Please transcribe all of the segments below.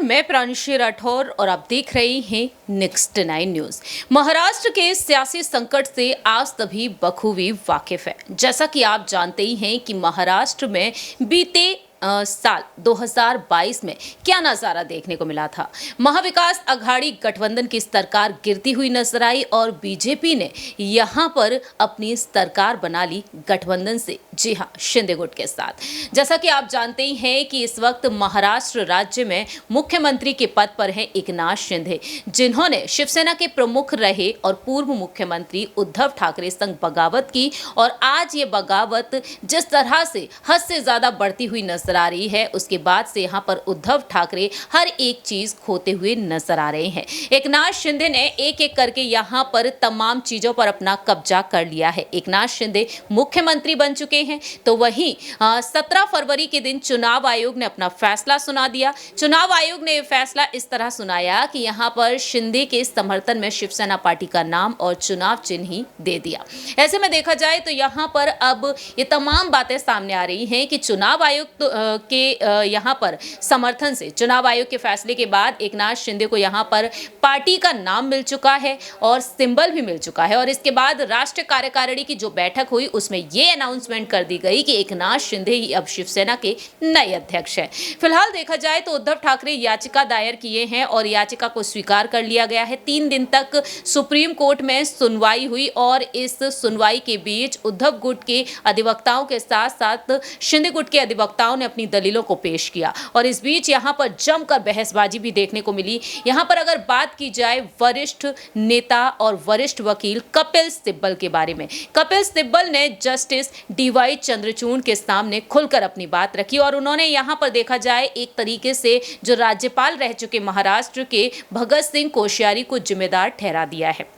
मैं प्रांशी राठौर और आप देख रहे हैं नेक्स्ट 9 न्यूज। महाराष्ट्र के सियासी संकट से आज तभी बखूबी वाकिफ है। जैसा कि आप जानते ही हैं कि महाराष्ट्र में बीते साल 2022 में क्या नजारा देखने को मिला था। महाविकास अघाड़ी गठबंधन की सरकार गिरती हुई नजर आई और बीजेपी ने यहां पर अपनी सरकार बना ली गठबंधन से, जी हां, शिंदे गुट के साथ। जैसा कि आप जानते ही हैं कि इस वक्त महाराष्ट्र राज्य में मुख्यमंत्री के पद पर हैं एकनाथ शिंदे, जिन्होंने शिवसेना के प्रमुख रहे और पूर्व मुख्यमंत्री उद्धव ठाकरे संग बगावत की। और आज ये बगावत जिस तरह से हद से ज्यादा बढ़ती हुई नजर आ रही है, उसके बाद से यहाँ पर उद्धव ठाकरे हर एक चीज खोते हुए नजर आ रहे हैं। एकनाथ शिंदे ने एक एक करके यहाँ पर तमाम चीजों पर अपना कब्जा कर लिया है। एकनाथ शिंदे मुख्यमंत्री बन चुके हैं, तो वहीं 17 फरवरी के दिन चुनाव आयोग ने अपना फैसला सुना दिया। चुनाव आयोग ने यह फैसला इस तरह सुनाया कि यहाँ पर शिंदे के समर्थन में शिवसेना पार्टी का नाम और चुनाव चिन्ह ही दे दिया। ऐसे में देखा जाए तो यहाँ पर अब ये तमाम बातें सामने आ रही हैं कि चुनाव आयोग के यहाँ पर समर्थन से, चुनाव आयोग के फैसले के बाद एकनाथ शिंदे को यहाँ पर पार्टी का नाम मिल चुका है और सिंबल भी मिल चुका है। और इसके बाद राष्ट्रीय कार्यकारिणी की जो बैठक हुई उसमें ये अनाउंसमेंट कर दी गई कि एकनाथ शिंदे ही अब शिवसेना के नए अध्यक्ष हैं। फिलहाल देखा जाए तो उद्धव ठाकरे याचिका दायर किए हैं और याचिका को स्वीकार कर लिया गया है। 3 दिन तक सुप्रीम कोर्ट में सुनवाई हुई और इस सुनवाई के बीच उद्धव गुट के अधिवक्ताओं के साथ साथ शिंदे गुट के अधिवक्ताओं ने अपनी दलीलों को पेश किया। और इस बीच यहाँ पर जमकर बहसबाजी भी देखने को मिली। यहाँ पर अगर बात की जाए वरिष्ठ नेता और वरिष्ठ वकील कपिल सिब्बल के बारे में, कपिल सिब्बल ने जस्टिस डीवाई चंद्रचूड़ के सामने खुलकर अपनी बात रखी और उन्होंने यहाँ पर देखा जाए एक तरीके से जो राज्यपाल रह चुके महाराष्ट्र के भगत सिंह कोश्यारी को जिम्मेदार ठहरा दिया है।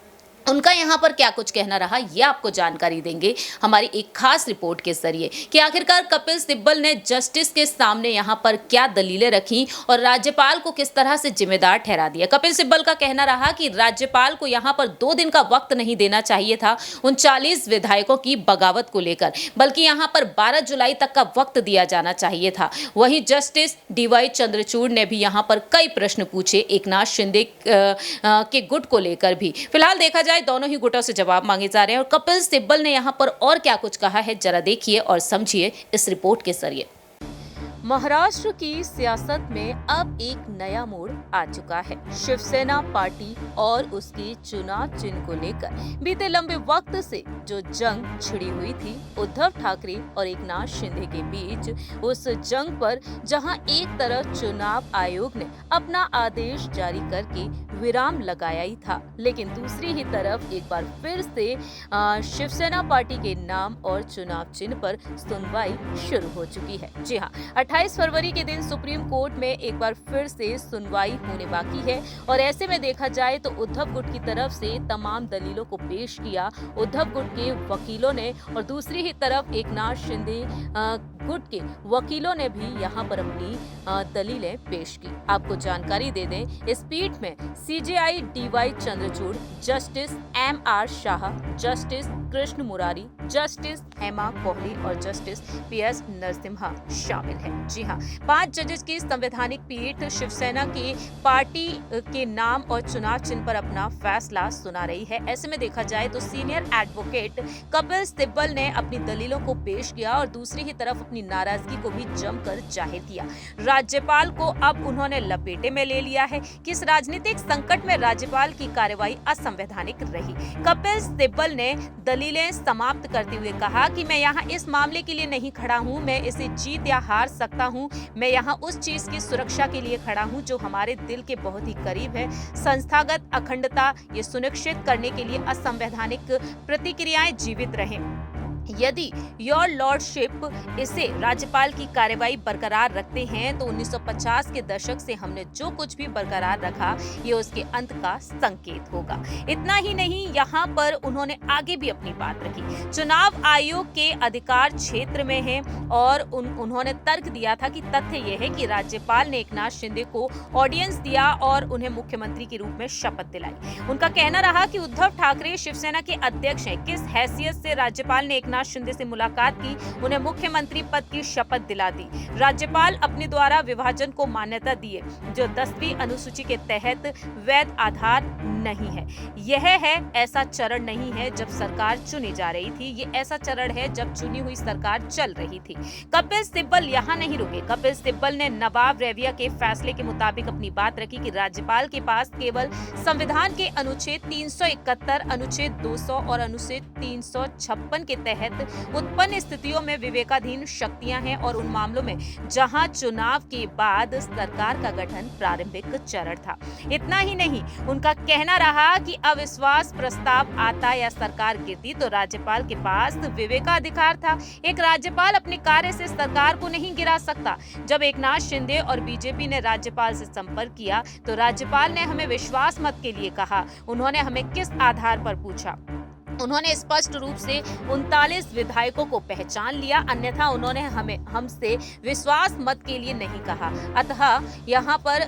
उनका यहाँ पर क्या कुछ कहना रहा, ये आपको जानकारी देंगे हमारी एक खास रिपोर्ट के जरिए कि आखिरकार कपिल सिब्बल ने जस्टिस के सामने यहाँ पर क्या दलीलें रखी और राज्यपाल को किस तरह से जिम्मेदार ठहरा दिया। कपिल सिब्बल का कहना रहा कि राज्यपाल को यहाँ पर 2 दिन का वक्त नहीं देना चाहिए था 39 विधायकों की बगावत को लेकर, बल्कि यहाँ पर 12 जुलाई तक का वक्त दिया जाना चाहिए था। वहीं जस्टिस डीवाई चंद्रचूड़ ने भी यहाँ पर कई प्रश्न पूछे एकनाथ शिंदे के गुट को लेकर भी। फिलहाल देखा जाए दोनों ही गुटों से जवाब मांगे जा रहे हैं और कपिल सिब्बल ने यहां पर और क्या कुछ कहा है, जरा देखिए और समझिए इस रिपोर्ट के जरिए। महाराष्ट्र की सियासत में अब एक नया मोड़ आ चुका है। शिवसेना पार्टी और उसके चुनाव चिन्ह को लेकर बीते लंबे वक्त से जो जंग छिड़ी हुई थी उद्धव ठाकरे और एकनाथ शिंदे के बीच, उस जंग पर जहां एक तरफ चुनाव आयोग ने अपना आदेश जारी करके विराम लगाया ही था, लेकिन दूसरी ही तरफ एक बार फिर से शिवसेना पार्टी के नाम और चुनाव चिन्ह पर सुनवाई शुरू हो चुकी है। जी हाँ, 28 फरवरी के दिन सुप्रीम कोर्ट में एक बार फिर से सुनवाई होने बाकी है और ऐसे में देखा जाए तो उद्धव गुट की तरफ से तमाम दलीलों को पेश किया उद्धव गुट के वकीलों ने और दूसरी ही तरफ एकनाथ शिंदे गुट के वकीलों ने भी यहाँ पर अपनी दलीलें पेश की। आपको जानकारी दे दें, इस पीठ में CJI DY Chandrachud, justice MR Shah, justice Krishna Murari, justice Hema Kohli और जस्टिस पीएस नरसिम्हा शामिल हैं। जी हाँ, 5 जजेस की संवैधानिक पीठ शिवसेना की पार्टी के नाम और चुनाव चिन्ह पर अपना फैसला सुना रही है। ऐसे में देखा जाए तो सीनियर एडवोकेट कपिल सिब्बल ने अपनी दलीलों को पेश किया और दूसरी ही तरफ अपनी नाराजगी को भी जमकर जाहिर किया। राज्यपाल को अब उन्होंने लपेटे में ले लिया है कि इस राजनीतिक संकट में राज्यपाल की कार्यवाही असंवैधानिक रही। कपिल सिब्बल ने दलीलें समाप्त करते हुए कहा कि मैं यहाँ इस मामले के लिए नहीं खड़ा हूँ, मैं इसे जीत या हार सकता हूँ, मैं यहाँ उस चीज की सुरक्षा के लिए खड़ा हूँ जो हमारे दिल के बहुत ही करीब है। संस्थागत अखंडता ये सुनिश्चित करने के लिए असंवैधानिक प्रतिक्रियाएं जीवित रहें। यदि योर लॉर्डशिप इसे राज्यपाल की कार्यवाही बरकरार रखते हैं तो 1950 के दशक से हमने जो कुछ भी बरकरार रखा ये उसके अंत का संकेत होगा। इतना ही नहीं, यहाँ पर उन्होंने आगे भी अपनी बात रखी। चुनाव आयोग के अधिकार क्षेत्र में है और उन्होंने तर्क दिया था कि तथ्य यह है कि राज्यपाल ने एकनाथ शिंदे को ऑडियंस दिया और उन्हें मुख्यमंत्री के रूप में शपथ दिलाई। उनका कहना रहा कि उद्धव ठाकरे शिवसेना के अध्यक्ष हैं, किस हैसियत से राज्यपाल ने एकनाथ शिंदे से मुलाकात की, उन्हें मुख्यमंत्री पद की शपथ दिला दी। राज्यपाल अपने द्वारा विभाजन को मान्यता दिए, जो 10वीं अनुसूची के तहत वैध आधार नहीं है। यह है ऐसा चरण नहीं है जब सरकार चुनी जा रही थी, ये ऐसा चरण है जब चुनी हुई सरकार चल रही थी। कपिल सिब्बल यहाँ नहीं रुके। कपिल सिब्बल ने नवाब रेविया के फैसले के मुताबिक अपनी बात रखी कि राज्यपाल के पास केवल संविधान के अनुच्छेद 371, अनुच्छेद 200 और अनुच्छेद 356 के तहत उत्पन्न स्थितियों में विवेकाधीन शक्तियां हैं और उन मामलों में जहां चुनाव के बाद सरकार का गठन प्रारंभिक चरण था। इतना ही नहीं, उनका कहना रहा कि अविश्वास प्रस्ताव आता या सरकार गिरती तो राज्यपाल के पास विवेकाधिकार था। एक राज्यपाल अपने कार्य से सरकार को नहीं गिरा सकता। जब एकनाथ शिंदे और बीजेपी ने राज्यपाल से संपर्क किया तो राज्यपाल ने हमें विश्वास मत के लिए कहा। उन्होंने हमें किस आधार पर पूछा? उन्होंने स्पष्ट रूप से 39 विधायकों को पहचान लिया, अन्यथा उन्होंने हमसे विश्वास मत के लिए नहीं कहा। अतः यहाँ पर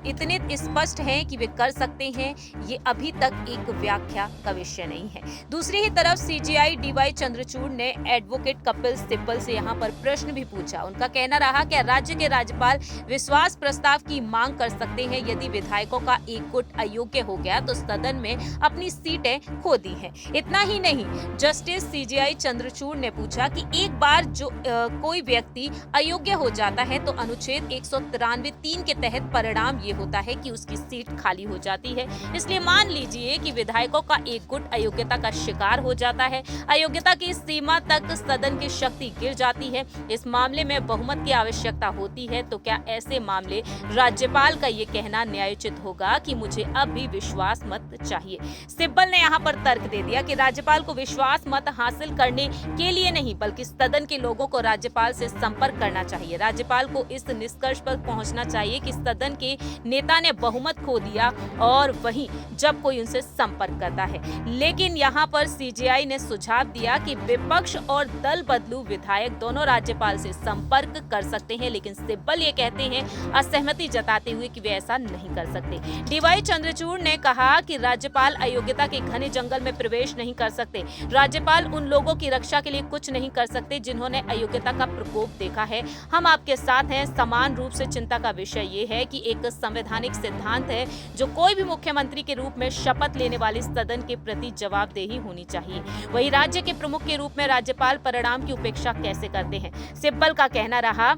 इतने स्पष्ट हैं कि वे कर सकते हैं, ये अभी तक एक व्याख्या का विषय नहीं है। दूसरी ही तरफ सीजेआई डीवाई चंद्रचूड़ ने एडवोकेट कपिल सिब्बल से यहाँ पर प्रश्न भी पूछा। उनका कहना रहा कि राज्य के राज्यपाल विश्वास प्रस्ताव की मांग कर सकते हैं। यदि विधायकों का एक गुट अयोग्य हो गया तो सदन में अपनी सीटें खो दी हैं। इतना ही नहीं, जस्टिस सीजेआई चंद्रचूड़ ने पूछा कि एक बार जो कोई व्यक्ति अयोग्य हो जाता है तो अनुच्छेद 193(3) के तहत परिणाम ये होता है कि उसकी सीट खाली हो जाती है। इसलिए मान लीजिए कि विधायकों का एक गुट अयोग्यता का शिकार हो जाता है, अयोग्यता की सीमा तक सदन की शक्ति गिर जाती है, इस मामले में बहुमत की आवश्यकता होती है, तो क्या ऐसे मामले राज्यपाल का ये कहना न्यायोचित होगा कि मुझे अब भी विश्वास मत चाहिए? सिब्बल ने यहाँ पर तर्क दे दिया कि राज्यपाल को विश्वास मत हासिल करने के लिए नहीं बल्कि सदन के लोगों को राज्यपाल से संपर्क करना चाहिए। राज्यपाल को इस निष्कर्ष पर पहुंचना चाहिए कि सदन के नेता ने बहुमत खो दिया और वहीं जब कोई उनसे संपर्क करता है। लेकिन यहाँ पर सीजेआई ने सुझाव दिया कि विपक्ष और दल बदलू विधायक दोनों राज्यपाल से संपर्क कर सकते हैं, लेकिन सिब्बल ये कहते हैं असहमति जताते हुए कि वे ऐसा नहीं कर सकते। डीवाई चंद्रचूड़ ने कहा कि राज्यपाल अयोग्यता के घने जंगल में प्रवेश नहीं कर सकते। राज्यपाल उन लोगों की रक्षा के लिए कुछ नहीं कर सकते जिन्होंने अयोग्यता का प्रकोप देखा है। हम आपके साथ हैं। समान रूप से चिंता का विषय ये है कि एक संवैधानिक सिद्धांत है जो कोई भी मुख्यमंत्री के रूप में शपथ लेने वाले सदन के प्रति जवाबदेही होनी चाहिए। वही राज्य के प्रमुख के रूप में राज्यपाल परिणाम की उपेक्षा कैसे करते हैं? सिब्बल का कहना रहा,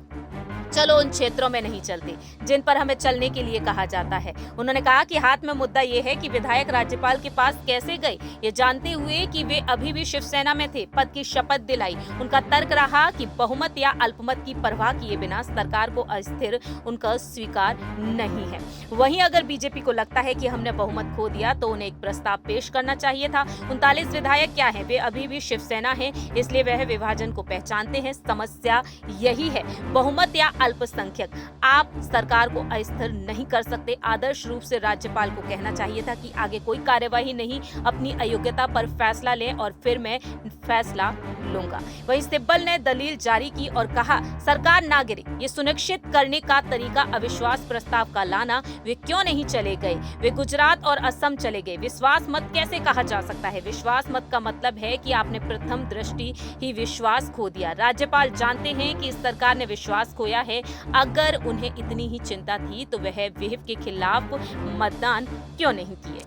चलो उन क्षेत्रों में नहीं चलते जिन पर हमें चलने के लिए कहा जाता है। उन्होंने कहा कि हाथ में मुद्दा ये है कि विधायक राज्यपाल के पास कैसे गए, ये जानते हुए कि वे अभी भी शिवसेना में थे। पद की शपथ दिलाई। उनका तर्क रहा कि बहुमत या अल्पमत की परवाह किए बिना सरकार को अस्थिर उनका स्वीकार नहीं है। वहीं अगर बीजेपी को लगता है कि हमने बहुमत खो दिया तो उन्हें एक प्रस्ताव पेश करना चाहिए था। 39 विधायक क्या है? वे अभी भी शिवसेना है, इसलिए वह विभाजन को पहचानते हैं। समस्या यही है, बहुमत या अल्पसंख्यक। आप सरकार को अस्थिर नहीं कर सकते। आदर्श रूप से राज्यपाल को कहना चाहिए था कि आगे कोई कार्यवाही नहीं, अपनी अयोग्यता पर फैसला लें और फिर मैं फैसला लूंगा। वहीं सिब्बल ने दलील जारी की और कहा, सरकार ना गिरे ये सुनिश्चित करने का तरीका अविश्वास प्रस्ताव का लाना। वे क्यों नहीं चले गए? वे गुजरात और असम चले गए। विश्वास मत कैसे कहा जा सकता है? विश्वास मत का मतलब है कि आपने प्रथम दृष्टि ही विश्वास खो दिया। राज्यपाल जानते हैं कि इस सरकार ने विश्वास खोया है। अगर उन्हें इतनी ही चिंता थी तो वह विहिप के खिलाफ मतदान क्यों नहीं किए?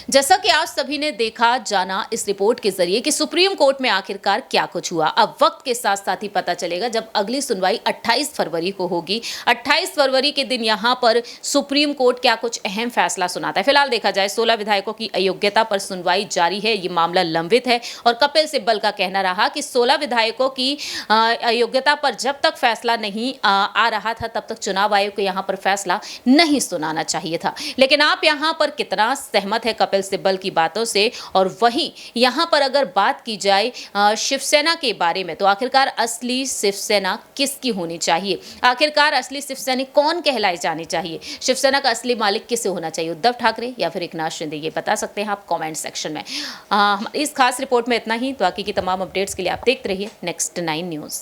जैसा कि आप सभी ने देखा जाना इस रिपोर्ट के जरिए कि सुप्रीम कोर्ट में आखिरकार क्या कुछ हुआ। अब वक्त के साथ साथ ही पता चलेगा जब अगली सुनवाई 28 फरवरी को होगी। 28 फरवरी के दिन यहां पर सुप्रीम कोर्ट क्या कुछ अहम फैसला सुनाता है। फिलहाल देखा जाए 16 विधायकों की अयोग्यता पर सुनवाई जारी है, ये मामला लंबित है और कपिल सिब्बल का कहना रहा कि 16 विधायकों की अयोग्यता पर जब तक फैसला नहीं आ रहा था तब तक चुनाव आयोग को यहाँ पर फैसला नहीं सुनाना चाहिए था। लेकिन आप यहाँ पर कितना सहमत है कपिल सिब्बल की बातों से? और वहीं यहां पर अगर बात की जाए शिवसेना के बारे में तो आखिरकार असली शिवसेना किसकी होनी चाहिए? आखिरकार असली शिवसैनिक कौन कहलाए जाने चाहिए? शिवसेना का असली मालिक किसे होना चाहिए, उद्धव ठाकरे या फिर एकनाथ शिंदे? ये बता सकते हैं आप कमेंट सेक्शन में। इस खास रिपोर्ट में इतना ही। तो बाकी की तमाम अपडेट्स के लिए आप देखते रहिए नेक्स्ट 9 न्यूज़।